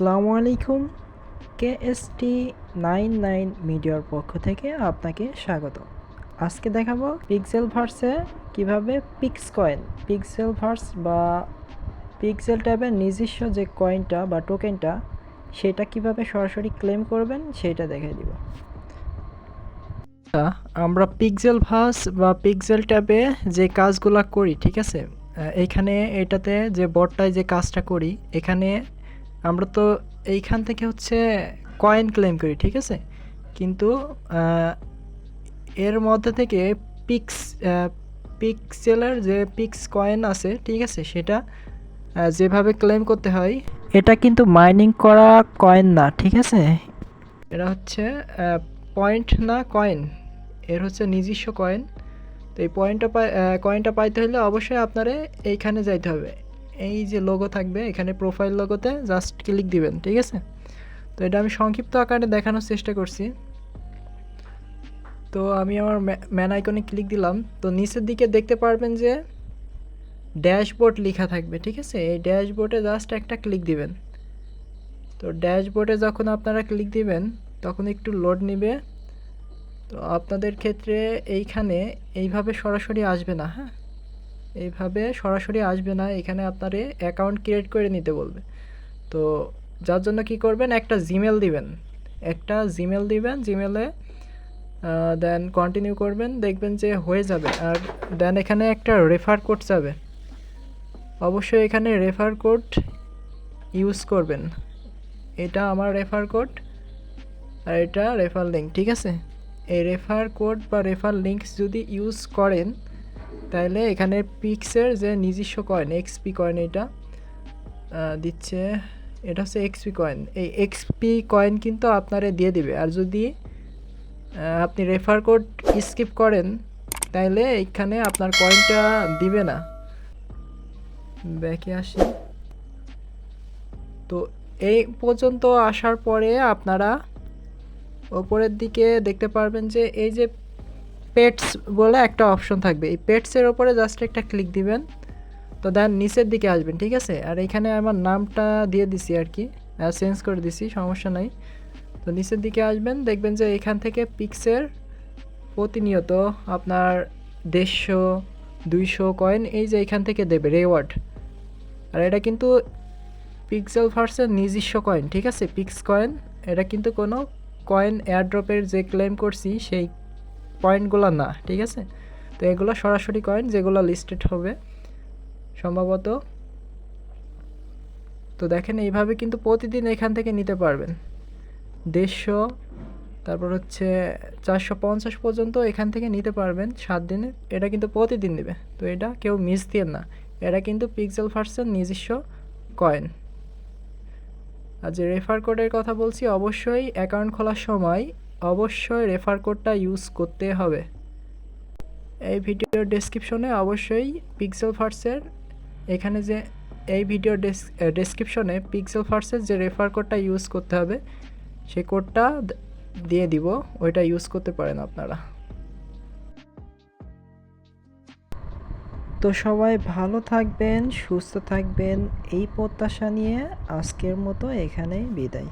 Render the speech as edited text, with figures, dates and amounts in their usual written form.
আসসালামু আলাইকুম। কেএসটি 99 মিডিয়ার পক্ষ থেকে আপনাকে স্বাগত। আজকে দেখাবো পিক্সেল ভার্সে কিভাবে পিক্সেল ভার্স বা পিক্সেল ট্যাবের নিজস্ব যে কয়েনটা বা টোকেনটা সেটা কিভাবে সরাসরি ক্লেম করবেন সেটা দেখিয়ে দিব। আমরা পিক্সেল ভার্স বা পিক্সেল ট্যাবে যে কাজগুলো করি, ঠিক আছে, এইখানে এটাতে যে বটটায় যে কাজটা করি, এখানে আমরা তো এইখান থেকে হচ্ছে কয়েন ক্লেম করি, ঠিক আছে, কিন্তু এর মধ্যে থেকে পিক্সেলের যে পিক্স কয়েন আছে, ঠিক আছে, সেটা যেভাবে ক্লেম করতে হয়, এটা কিন্তু মাইনিং করা কয়েন না, ঠিক আছে, এটা হচ্ছে পয়েন্ট না কয়েন, এর হচ্ছে নিজস্ব কয়েন। তো এই কয়েনটা পাইতে হলে অবশ্যই আপনারে এইখানে যাইতে হবে। এই যে লোগো থাকবে এখানে প্রোফাইল লোগোতে জাস্ট ক্লিক দিবেন, ঠিক আছে। তো এটা আমি সংক্ষিপ্ত আকারে দেখানোর চেষ্টা করছি। তো আমি আমার ম্যান আইকনে ক্লিক দিলাম। তো নিচের দিকে দেখতে পারবেন যে ড্যাশবোর্ড লেখা থাকবে, ঠিক আছে। এই ড্যাশবোর্ডে জাস্ট একটা ক্লিক দিবেন। তো ড্যাশবোর্ডে যখন আপনারা ক্লিক দিবেন তখন একটু লোড নেবে। তো আপনাদের ক্ষেত্রে এইখানে এইভাবে সরাসরি আসবে না, হ্যাঁ, এইভাবে সরাসরি আসবে না, এখানে আপনারে অ্যাকাউন্ট ক্রিয়েট করে নিতে বলবে। তো যার জন্য কি করবেন, একটা জিমেল দিবেন, জিমেলে দেন কন্টিনিউ করবেন, দেখবেন যে হয়ে যাবে। আর দেন এখানে একটা রেফার কোড যাবে, অবশ্যই এখানে রেফার কোড ইউজ করবেন। এটা আমার রেফার কোড আর এটা রেফার লিঙ্ক, ঠিক আছে। এই রেফার কোড বা রেফার লিঙ্কস যদি ইউজ করেন তাহলে এখানে পিক্সের যে নিজস্ব কয়েন এক্সপি কয়েন এটা দিচ্ছে, এটা হচ্ছে এক্সপি কয়েন। এই এক্সপি কয়েন কিন্তু আপনারে দিয়ে দিবে। আর যদি আপনি রেফার কোড স্কিপ করেন তাহলে এইখানে আপনার কয়েনটা দিবে না। ব্যাকে আসি। তো এই পর্যন্ত আসার পরে আপনারা ওপরের দিকে দেখতে পারবেন যে এই যে পেটস বলে একটা অপশন থাকবে, এই পেটসের ওপরে জাস্ট একটা ক্লিক দিবেন। তো দেন নিচের দিকে আসবেন, ঠিক আছে। আর এখানে আমার নামটা দিয়ে দিছি আর কি, চেঞ্জ করে দিছি, সমস্যা নাই। তো নিচের দিকে আসবেন, দেখবেন যে এখান থেকে পিক্সের প্রতিনিয়ত আপনার 150-200 কয়েন এই যে এখান থেকে দেবে রেওয়ার্ড। আর এটা কিন্তু পিক্সেল ভার্সের নিজস্ব কয়েন, ঠিক আছে, পিক্স কয়েন। এটা কিন্তু কোনো কয়েন এয়ারড্রপের যে ক্লেম করছি সেই পয়েন্টগুলো না, ঠিক আছে। তো এগুলো সরাসরি কয়েন যেগুলো লিস্টেড হবে সম্ভবত। তো দেখেন এইভাবে কিন্তু প্রতিদিন এখান থেকে নিতে পারবেন 150, তারপর হচ্ছে 450 পর্যন্ত এখান থেকে নিতে পারবেন 7 দিনে। এটা কিন্তু প্রতিদিন দেবে, তো এটা কেউ মিস দিয়ে না। এটা কিন্তু পিক্সেল ভার্সের নিজস্ব কয়েন। আর যে রেফার কোডের কথা বলছি, অবশ্যই অ্যাকাউন্ট খোলার সময় অবশ্যই রেফার কোডটা ইউজ করতে হবে। এই ভিডিওর ডেসক্রিপশনে অবশ্যই পিক্সেল ভার্সের এখানে যে এই ভিডিওর ডেসক্রিপশনে পিক্সেল ভার্সের যে রেফার কোডটা ইউজ করতে হবে সেই কোডটা দিয়ে দিব, ওইটা ইউজ করতে পারেন আপনারা। তো সবাই ভালো থাকবেন, সুস্থ থাকবেন, এই প্রত্যাশা নিয়ে আজকের মতো এখানেই বিদায়।